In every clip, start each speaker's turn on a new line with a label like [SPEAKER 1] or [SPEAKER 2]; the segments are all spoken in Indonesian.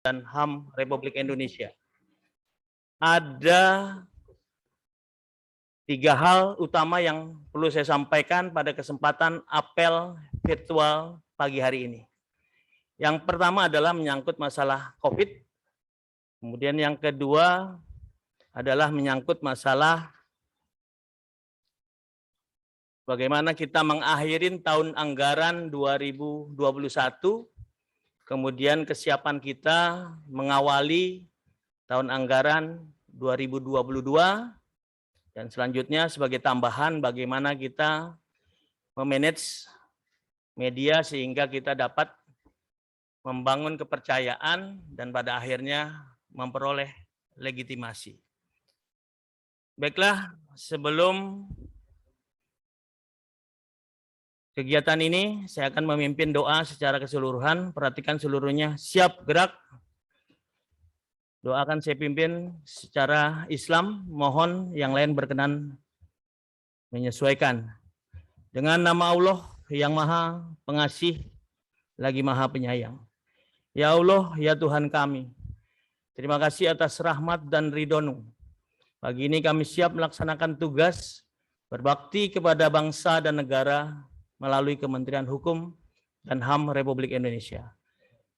[SPEAKER 1] dan HAM Republik Indonesia. Ada 3 hal utama yang perlu saya sampaikan pada kesempatan apel virtual pagi hari ini. Yang pertama adalah menyangkut masalah COVID. Kemudian yang kedua adalah menyangkut masalah bagaimana kita mengakhiri tahun anggaran 2021, kemudian kesiapan kita mengawali tahun anggaran 2022, dan selanjutnya sebagai tambahan bagaimana kita memanage media sehingga kita dapat membangun kepercayaan dan pada akhirnya memperoleh legitimasi. Baiklah, sebelum kegiatan ini, saya akan memimpin doa secara keseluruhan. Perhatikan seluruhnya, siap gerak. Doa akan saya pimpin secara Islam, mohon yang lain berkenan menyesuaikan. Dengan nama Allah yang Maha Pengasih, lagi Maha Penyayang. Ya Allah, ya Tuhan kami, terima kasih atas rahmat dan ridho-Mu. Pagi ini kami siap melaksanakan tugas berbakti kepada bangsa dan negara melalui Kementerian Hukum dan HAM Republik Indonesia.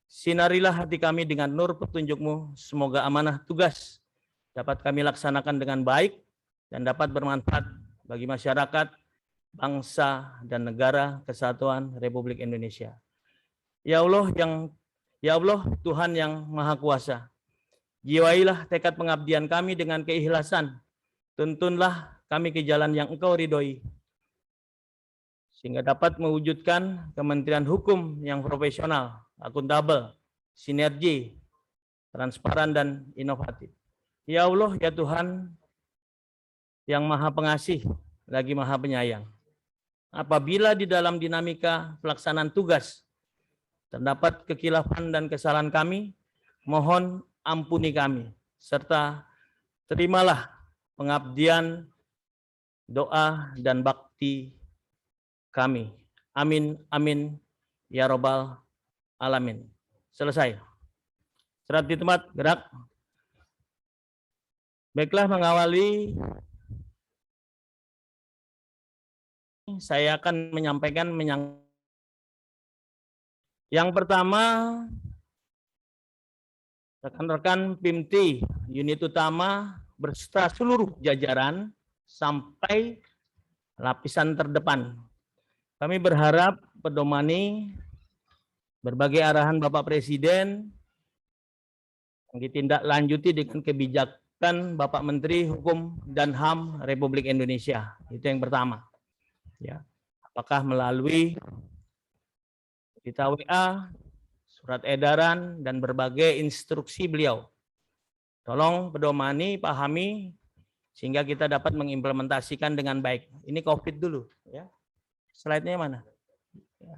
[SPEAKER 1] Sinarilah hati kami dengan nur petunjuk-Mu, semoga amanah tugas dapat kami laksanakan dengan baik dan dapat bermanfaat bagi masyarakat, bangsa, dan negara kesatuan Republik Indonesia. Ya Allah Tuhan yang Maha Kuasa, jiwailah tekad pengabdian kami dengan keikhlasan, tuntunlah kami ke jalan yang Engkau ridhoi, sehingga dapat mewujudkan Kementerian Hukum yang profesional, akuntabel, sinergi, transparan, dan inovatif. Ya Allah, ya Tuhan yang Maha Pengasih, lagi Maha Penyayang. Apabila di dalam dinamika pelaksanaan tugas terdapat kekhilafan dan kesalahan kami, mohon ampuni kami, serta terimalah pengabdian, doa, dan bakti kami. Amin, amin, ya Robbal Alamin. Selesai. Serat di tempat, gerak. Baiklah, mengawali, saya akan menyampaikan yang pertama, rekan-rekan PIMTI, unit utama berserta seluruh jajaran sampai lapisan terdepan. Kami berharap pedomani berbagai arahan Bapak Presiden yang ditindaklanjuti dengan kebijakan Bapak Menteri Hukum dan HAM Republik Indonesia. Itu yang pertama. Ya. Apakah melalui berita WA, surat edaran, dan berbagai instruksi beliau. Tolong pedomani, pahami, sehingga kita dapat mengimplementasikan dengan baik. Ini COVID dulu. Ya. Slide-nya mana? Ya.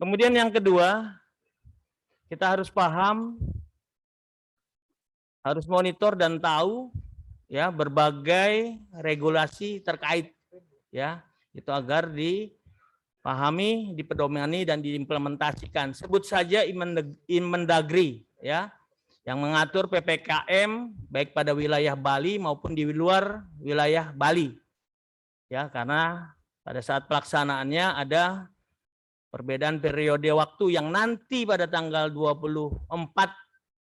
[SPEAKER 1] Kemudian yang kedua, kita harus paham, harus monitor dan tahu ya berbagai regulasi terkait ya, itu agar dipahami, dipedomani, dan diimplementasikan. Sebut saja Inmendagri ya, yang mengatur PPKM baik pada wilayah Bali maupun di luar wilayah Bali. Ya, karena pada saat pelaksanaannya ada perbedaan periode waktu yang nanti pada tanggal 24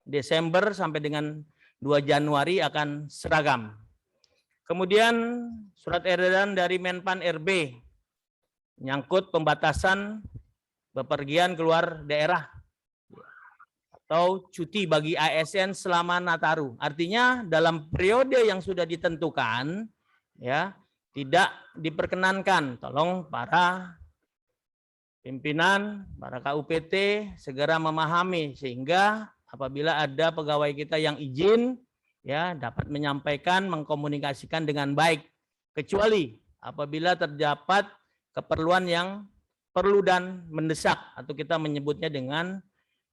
[SPEAKER 1] Desember sampai dengan 2 Januari akan seragam. Kemudian surat edaran dari Menpan RB menyangkut pembatasan bepergian keluar daerah atau cuti bagi ASN selama Nataru. Artinya dalam periode yang sudah ditentukan ya tidak diperkenankan. Tolong para pimpinan, para KUPT segera memahami sehingga apabila ada pegawai kita yang izin ya dapat menyampaikan, mengkomunikasikan dengan baik, kecuali apabila terdapat keperluan yang perlu dan mendesak atau kita menyebutnya dengan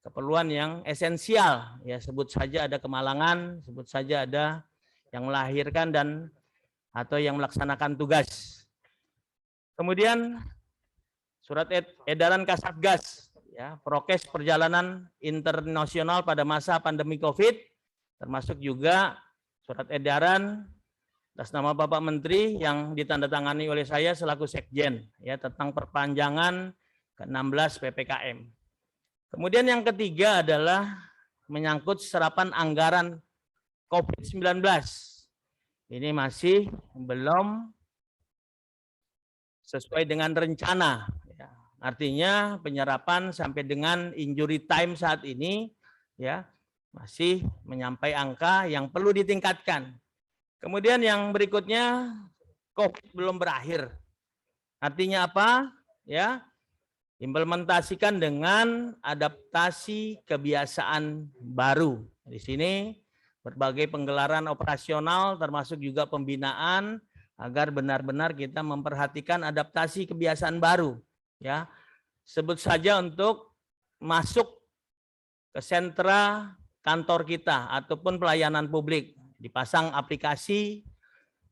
[SPEAKER 1] keperluan yang esensial ya, sebut saja ada kemalangan, sebut saja ada yang melahirkan dan atau yang melaksanakan tugas. Kemudian surat edaran Kasatgas ya, prokes perjalanan internasional pada masa pandemi COVID, termasuk juga surat edaran atas nama Bapak Menteri yang ditandatangani oleh saya selaku Sekjen, ya, tentang perpanjangan ke-16 PPKM. Kemudian yang ketiga adalah menyangkut serapan anggaran COVID-19. Ini masih belum sesuai dengan rencana. Ya. Artinya penyerapan sampai dengan injury time saat ini, ya, masih menyampai angka yang perlu ditingkatkan. Kemudian yang berikutnya, COVID belum berakhir. Artinya apa? Ya, implementasikan dengan adaptasi kebiasaan baru. Di sini berbagai penggelaran operasional termasuk juga pembinaan agar benar-benar kita memperhatikan adaptasi kebiasaan baru. Ya, sebut saja untuk masuk ke sentra kantor kita ataupun pelayanan publik. Dipasang aplikasi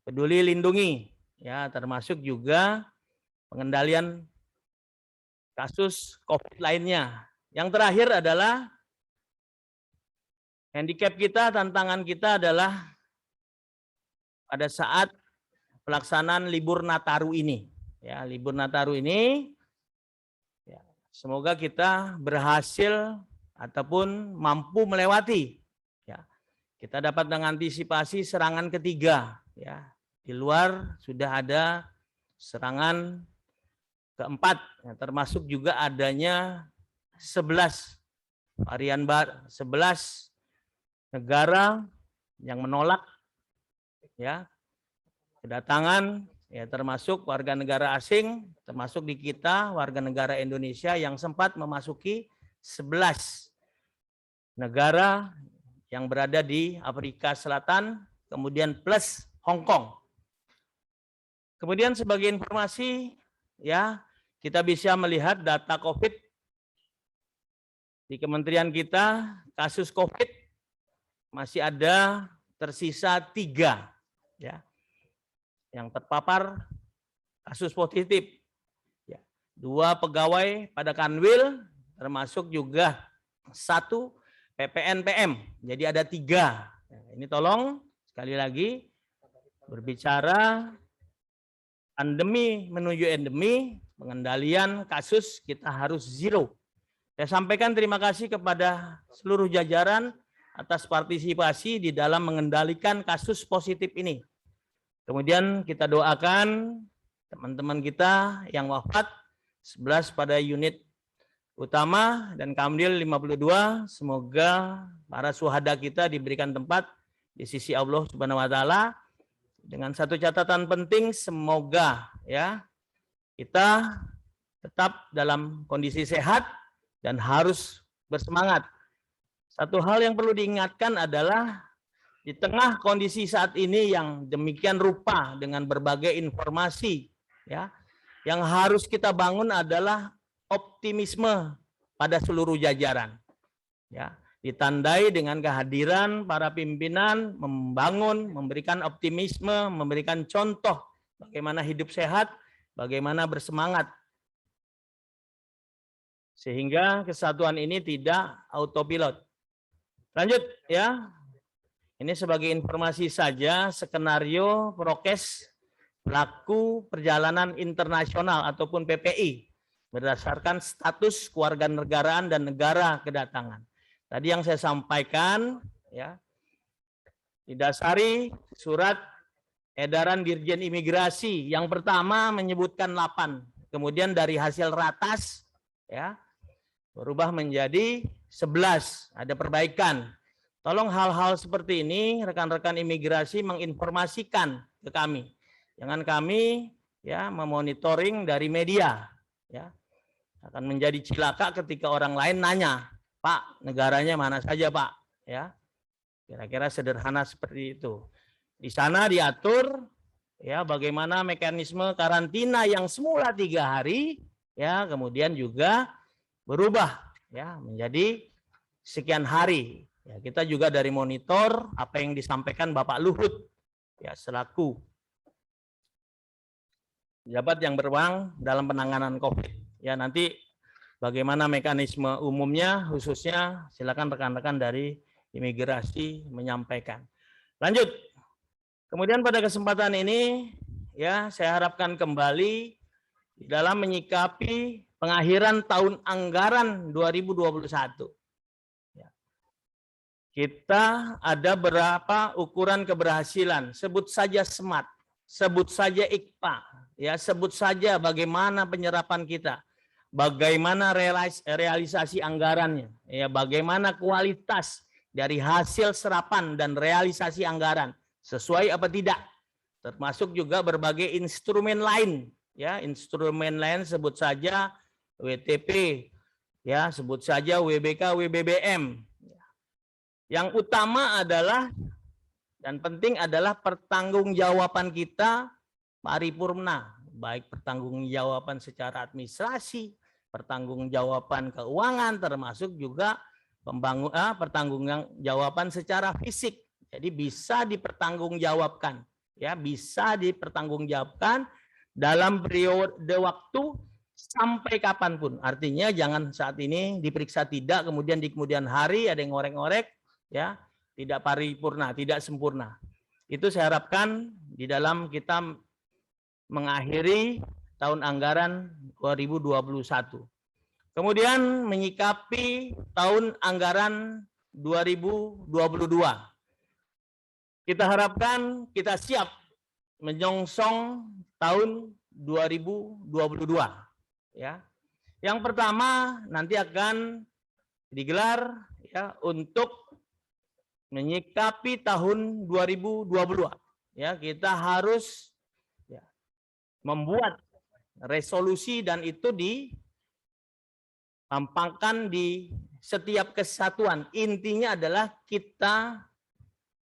[SPEAKER 1] Peduli Lindungi, ya, termasuk juga pengendalian kasus COVID lainnya. Yang terakhir adalah handicap kita, tantangan kita adalah pada saat pelaksanaan libur Nataru ini. Ya, libur Nataru ini, ya, semoga kita berhasil ataupun mampu melewati. Kita dapat mengantisipasi serangan ketiga, ya. Di luar sudah ada serangan keempat, ya, termasuk juga adanya 11 varian baru, 11 negara yang menolak, ya, kedatangan, ya, termasuk warga negara asing, termasuk di kita warga negara Indonesia yang sempat memasuki 11 negara yang berada di Afrika Selatan, kemudian plus Hong Kong. Kemudian sebagai informasi, ya, kita bisa melihat data COVID di kementerian kita, kasus COVID masih ada tersisa 3, ya, yang terpapar kasus positif. Ya, 2 pegawai pada Kanwil, termasuk juga 1 PPNPM, jadi ada 3. Ini tolong sekali lagi berbicara pandemi menuju endemi, pengendalian kasus kita harus zero. Saya sampaikan terima kasih kepada seluruh jajaran atas partisipasi di dalam mengendalikan kasus positif ini. Kemudian kita doakan teman-teman kita yang wafat 11 pada unit utama dan Kamdil 52, semoga para syuhada kita diberikan tempat di sisi Allah Subhanahu wa taala. Dengan satu catatan penting, semoga, ya, kita tetap dalam kondisi sehat dan harus bersemangat. Satu hal yang perlu diingatkan adalah di tengah kondisi saat ini yang demikian rupa dengan berbagai informasi, ya, yang harus kita bangun adalah optimisme pada seluruh jajaran, ya, ditandai dengan kehadiran para pimpinan membangun, memberikan optimisme, memberikan contoh bagaimana hidup sehat, bagaimana bersemangat, sehingga kesatuan ini tidak autopilot. Lanjut, ya, ini sebagai informasi saja skenario prokes pelaku perjalanan internasional ataupun PPI berdasarkan status kewarganegaraan dan negara kedatangan. Tadi yang saya sampaikan, ya, didasari surat edaran Dirjen Imigrasi yang pertama menyebutkan 8, kemudian dari hasil ratas, ya, berubah menjadi 11, ada perbaikan. Tolong hal-hal seperti ini rekan-rekan imigrasi menginformasikan ke kami. Jangan kami, ya, memonitoring dari media, ya. Akan menjadi cilaka ketika orang lain nanya, Pak, negaranya mana saja, Pak? Ya, kira-kira sederhana seperti itu. Di sana diatur, ya, bagaimana mekanisme karantina yang semula 3 hari, ya, kemudian juga berubah, ya, menjadi sekian hari. Ya, kita juga dari monitor apa yang disampaikan Bapak Luhut, ya, selaku pejabat yang berwenang dalam penanganan COVID. Ya, nanti bagaimana mekanisme umumnya, khususnya silakan rekan-rekan dari imigrasi menyampaikan. Lanjut. Kemudian pada kesempatan ini ya saya harapkan kembali dalam menyikapi pengakhiran tahun anggaran 2021. Ya. Kita ada berapa ukuran keberhasilan, sebut saja SMART, sebut saja IKPA, ya sebut saja bagaimana penyerapan kita. Bagaimana realisasi anggarannya, ya bagaimana kualitas dari hasil serapan dan realisasi anggaran sesuai apa tidak, termasuk juga berbagai instrumen lain, ya instrumen lain sebut saja WTP, ya sebut saja WBK, WBBM. Yang utama adalah dan penting adalah pertanggungjawaban kita paripurna, baik pertanggungjawaban secara administrasi, pertanggungjawaban keuangan, termasuk juga pertanggungjawaban secara fisik. Jadi bisa dipertanggungjawabkan, ya bisa dipertanggungjawabkan dalam periode waktu sampai kapanpun. Artinya jangan saat ini diperiksa tidak, kemudian di kemudian hari ada yang ngorek-ngorek, ya tidak paripurna, tidak sempurna. Itu saya harapkan di dalam kita mengakhiri tahun anggaran 2021. Kemudian menyikapi tahun anggaran 2022. Kita harapkan kita siap menyongsong tahun 2022. Ya. Yang pertama nanti akan digelar ya untuk menyikapi tahun 2022. Ya, kita harus ya, membuat resolusi dan itu ditampakkan di setiap kesatuan. Intinya adalah kita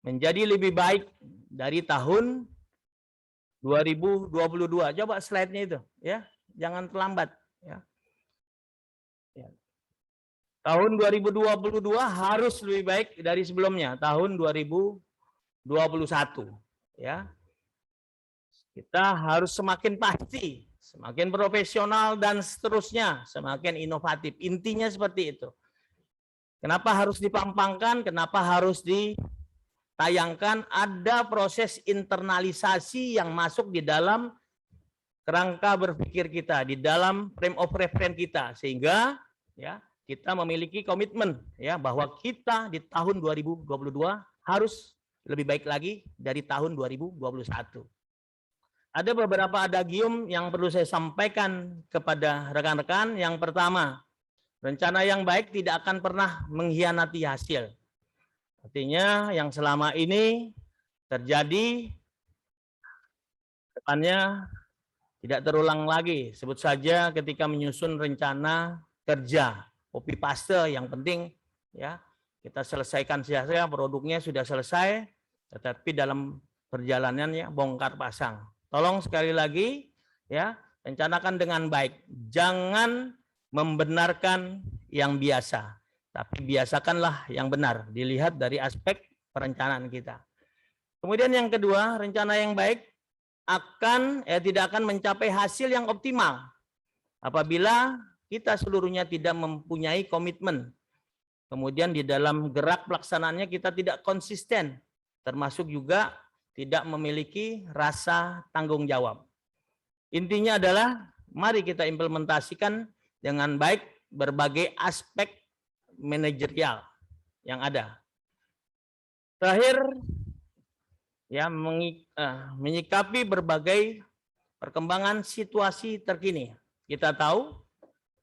[SPEAKER 1] menjadi lebih baik dari tahun 2022. Coba slide-nya itu, ya, jangan terlambat. Ya. Tahun 2022 harus lebih baik dari sebelumnya, tahun 2021. Ya. Kita harus semakin pasti, semakin profesional dan seterusnya, semakin inovatif. Intinya seperti itu. Kenapa harus dipampangkan? Kenapa harus ditayangkan? Ada proses internalisasi yang masuk di dalam kerangka berpikir kita, di dalam frame of reference kita, sehingga ya kita memiliki komitmen ya bahwa kita di tahun 2022 harus lebih baik lagi dari tahun 2021. Ada beberapa adagium yang perlu saya sampaikan kepada rekan-rekan. Yang pertama, rencana yang baik tidak akan pernah mengkhianati hasil. Artinya yang selama ini terjadi depannya tidak terulang lagi. Sebut saja ketika menyusun rencana kerja, copy paste yang penting ya kita selesaikan saja, produknya sudah selesai, tetapi dalam perjalanannya bongkar pasang. Tolong sekali lagi ya rencanakan dengan baik. Jangan membenarkan yang biasa, tapi biasakanlah yang benar. Dilihat dari aspek perencanaan kita. Kemudian yang kedua, rencana yang baik tidak akan mencapai hasil yang optimal apabila kita seluruhnya tidak mempunyai komitmen. Kemudian di dalam gerak pelaksanaannya kita tidak konsisten, termasuk juga tidak memiliki rasa tanggung jawab. Intinya adalah mari kita implementasikan dengan baik berbagai aspek manajerial yang ada. Terakhir, ya menyikapi berbagai perkembangan situasi terkini. Kita tahu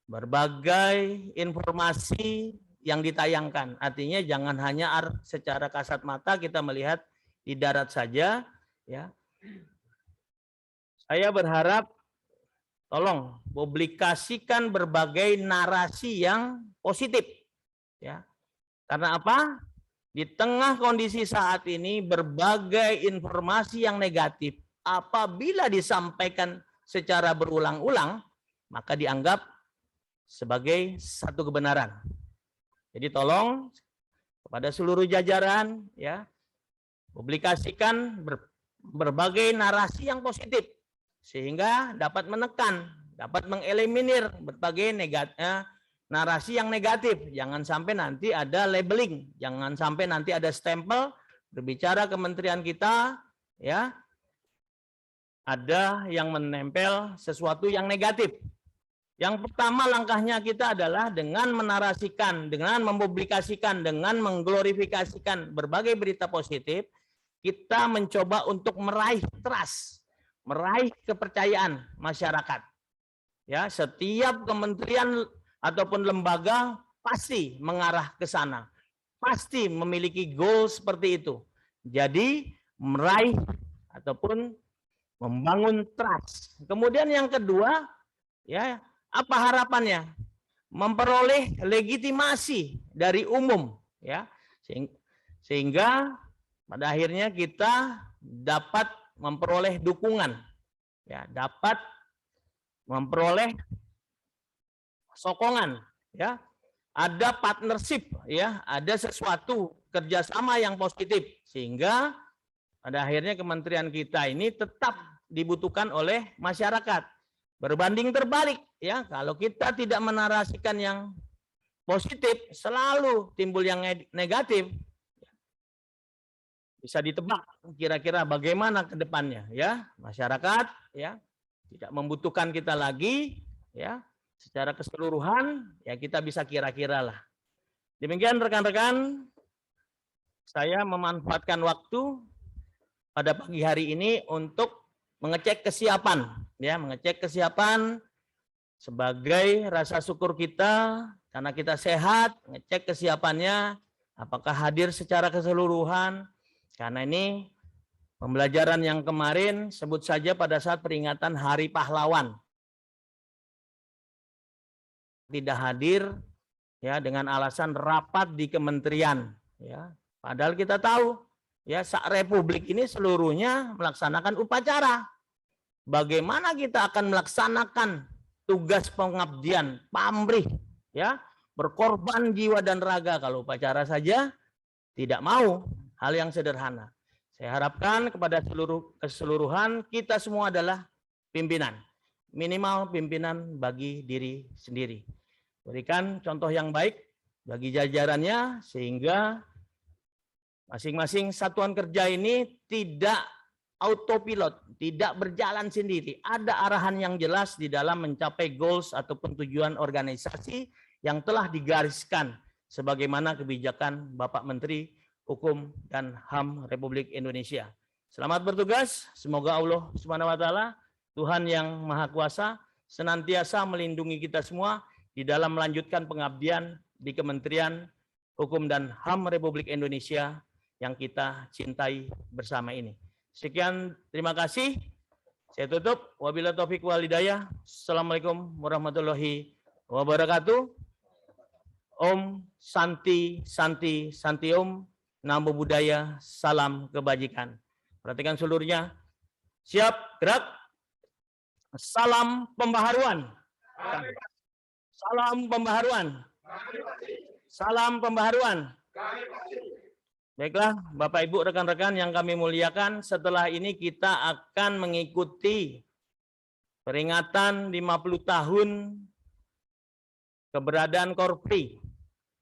[SPEAKER 1] berbagai informasi yang ditayangkan. Artinya jangan hanya secara kasat mata kita melihat di darat saja, ya. Saya berharap tolong publikasikan berbagai narasi yang positif, ya. Karena apa? Di tengah kondisi saat ini berbagai informasi yang negatif apabila disampaikan secara berulang-ulang maka dianggap sebagai satu kebenaran. Jadi tolong kepada seluruh jajaran ya publikasikan berbagai narasi yang positif sehingga dapat menekan, dapat mengeliminir berbagai narasi yang negatif. Jangan sampai nanti ada labeling, jangan sampai nanti ada stempel berbicara kementerian kita, ya, ada yang menempel sesuatu yang negatif. Yang pertama langkahnya kita adalah dengan menarasikan, dengan mempublikasikan, dengan mengglorifikasikan berbagai berita positif, kita mencoba untuk meraih trust, meraih kepercayaan masyarakat. Ya, setiap kementerian ataupun lembaga pasti mengarah ke sana, pasti memiliki goal seperti itu. Jadi meraih ataupun membangun trust. Kemudian yang kedua, ya, apa harapannya? Memperoleh legitimasi dari umum, ya, sehingga pada akhirnya kita dapat memperoleh dukungan, ya, dapat memperoleh sokongan, ya, ada partnership, ya, ada sesuatu kerjasama yang positif, sehingga pada akhirnya kementerian kita ini tetap dibutuhkan oleh masyarakat. Berbanding terbalik, ya, kalau kita tidak menarasikan yang positif, selalu timbul yang negatif. Bisa ditebak kira-kira bagaimana ke depannya, ya. Masyarakat, ya, tidak membutuhkan kita lagi, ya. Secara keseluruhan, ya, kita bisa kira-kira lah. Demikian rekan-rekan, saya memanfaatkan waktu pada pagi hari ini untuk mengecek kesiapan, ya, mengecek kesiapan sebagai rasa syukur kita karena kita sehat, ngecek kesiapannya apakah hadir secara keseluruhan. Karena ini pembelajaran yang kemarin sebut saja pada saat peringatan Hari Pahlawan tidak hadir, ya, dengan alasan rapat di kementerian, ya. Padahal kita tahu, ya, republik ini seluruhnya melaksanakan upacara. Bagaimana kita akan melaksanakan tugas pengabdian pamrih, ya, berkorban jiwa dan raga kalau upacara saja tidak mau, hal yang sederhana. Saya harapkan kepada keseluruhan kita semua adalah pimpinan, minimal pimpinan bagi diri sendiri. Berikan contoh yang baik bagi jajarannya sehingga masing-masing satuan kerja ini tidak autopilot, tidak berjalan sendiri. Ada arahan yang jelas di dalam mencapai goals ataupun tujuan organisasi yang telah digariskan sebagaimana kebijakan Bapak Menteri Hukum dan HAM Republik Indonesia. Selamat bertugas, semoga Allah Subhanahu wa taala, Tuhan yang Maha Kuasa, senantiasa melindungi kita semua di dalam melanjutkan pengabdian di Kementerian Hukum dan HAM Republik Indonesia yang kita cintai bersama ini. Sekian, terima kasih. Saya tutup. Wabillahi taufiq wal hidayah. Assalamualaikum warahmatullahi wabarakatuh. Om Santi Santi Santi Om. Namo Buddhaya, salam kebajikan. Perhatikan seluruhnya. Siap, gerak. Salam pembaharuan. Salam pembaharuan. Salam pembaharuan. Baiklah, Bapak Ibu, rekan-rekan yang kami muliakan, setelah ini kita akan mengikuti peringatan 50 tahun keberadaan Korpri.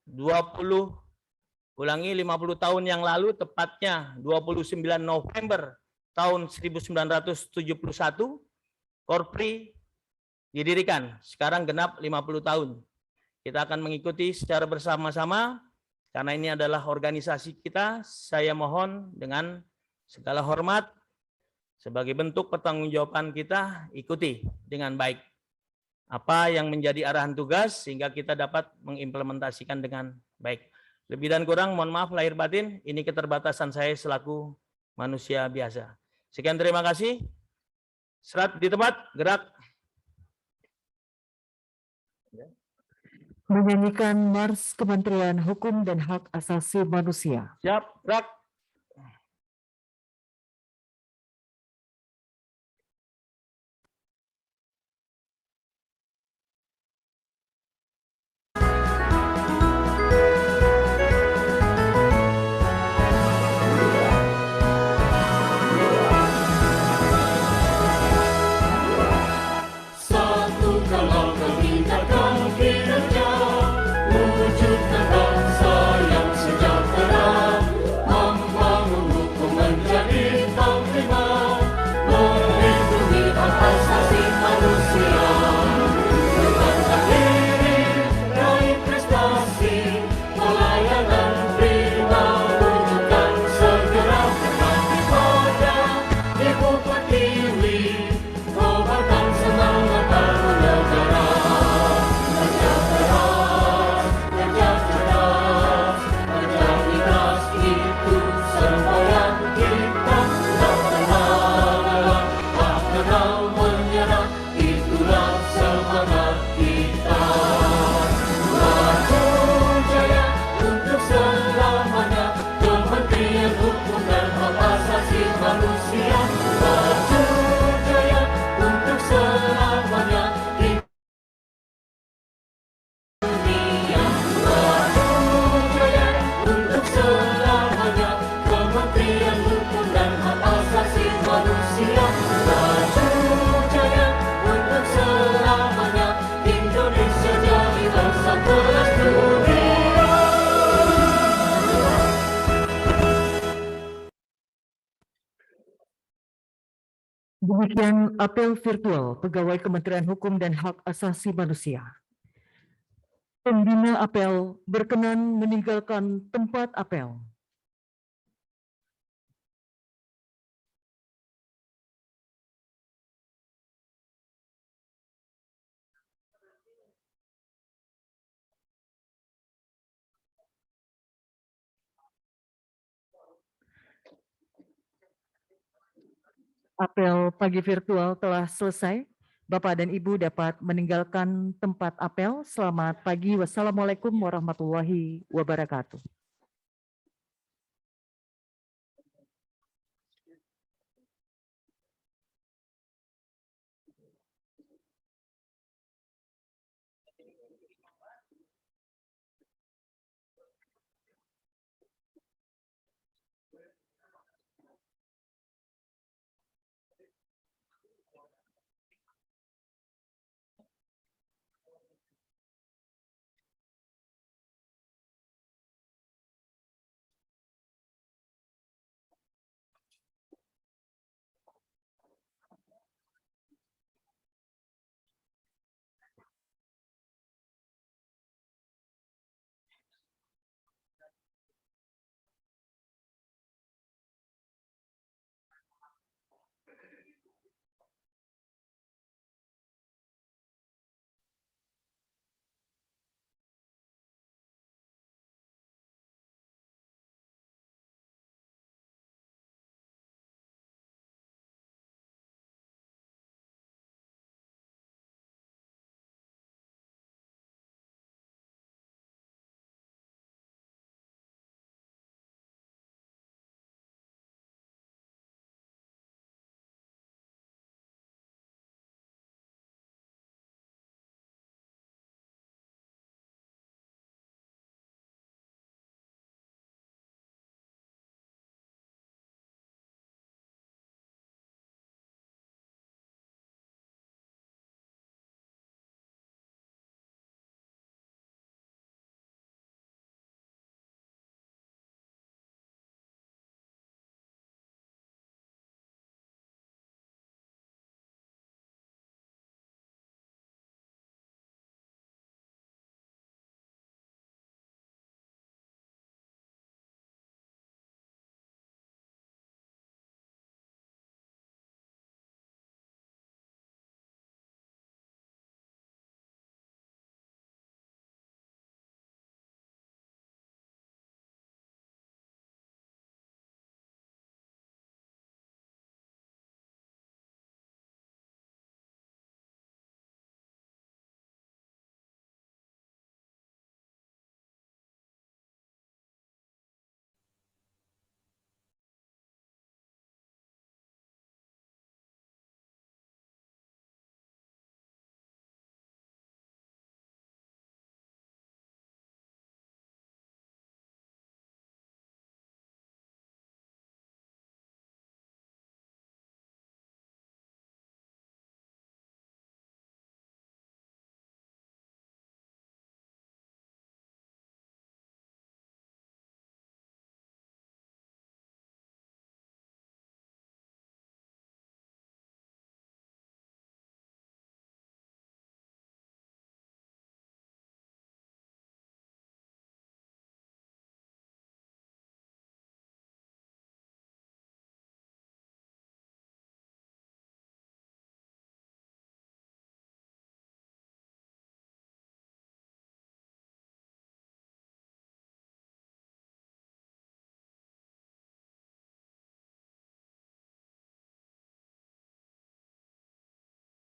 [SPEAKER 1] 50 tahun yang lalu, tepatnya 29 November tahun 1971, Korpri didirikan. Sekarang genap 50 tahun. Kita akan mengikuti secara bersama-sama, karena ini adalah organisasi kita. Saya mohon dengan segala hormat, sebagai bentuk pertanggungjawaban kita, ikuti dengan baik apa yang menjadi arahan tugas, sehingga kita dapat mengimplementasikan dengan baik. Lebih dan kurang, mohon maaf lahir batin, ini keterbatasan saya selaku manusia biasa. Sekian, terima kasih. Serat di tempat, gerak.
[SPEAKER 2] Menyanyikan Mars Kementerian Hukum dan Hak Asasi Manusia.
[SPEAKER 1] Siap, gerak.
[SPEAKER 3] Satu kalau meningkatkan kinerja. selamanya. Kementerian Hukum dan Hak Asasi Manusia, maju jaya untuk selamanya. Indonesia jadi bangsa kelas dunia.
[SPEAKER 2] Demikian apel virtual Pegawai Kementerian Hukum dan Hak Asasi Manusia. Pembina apel berkenan meninggalkan tempat apel. Apel pagi virtual telah selesai. Bapak dan Ibu dapat meninggalkan tempat apel. Selamat pagi. Wassalamualaikum warahmatullahi wabarakatuh.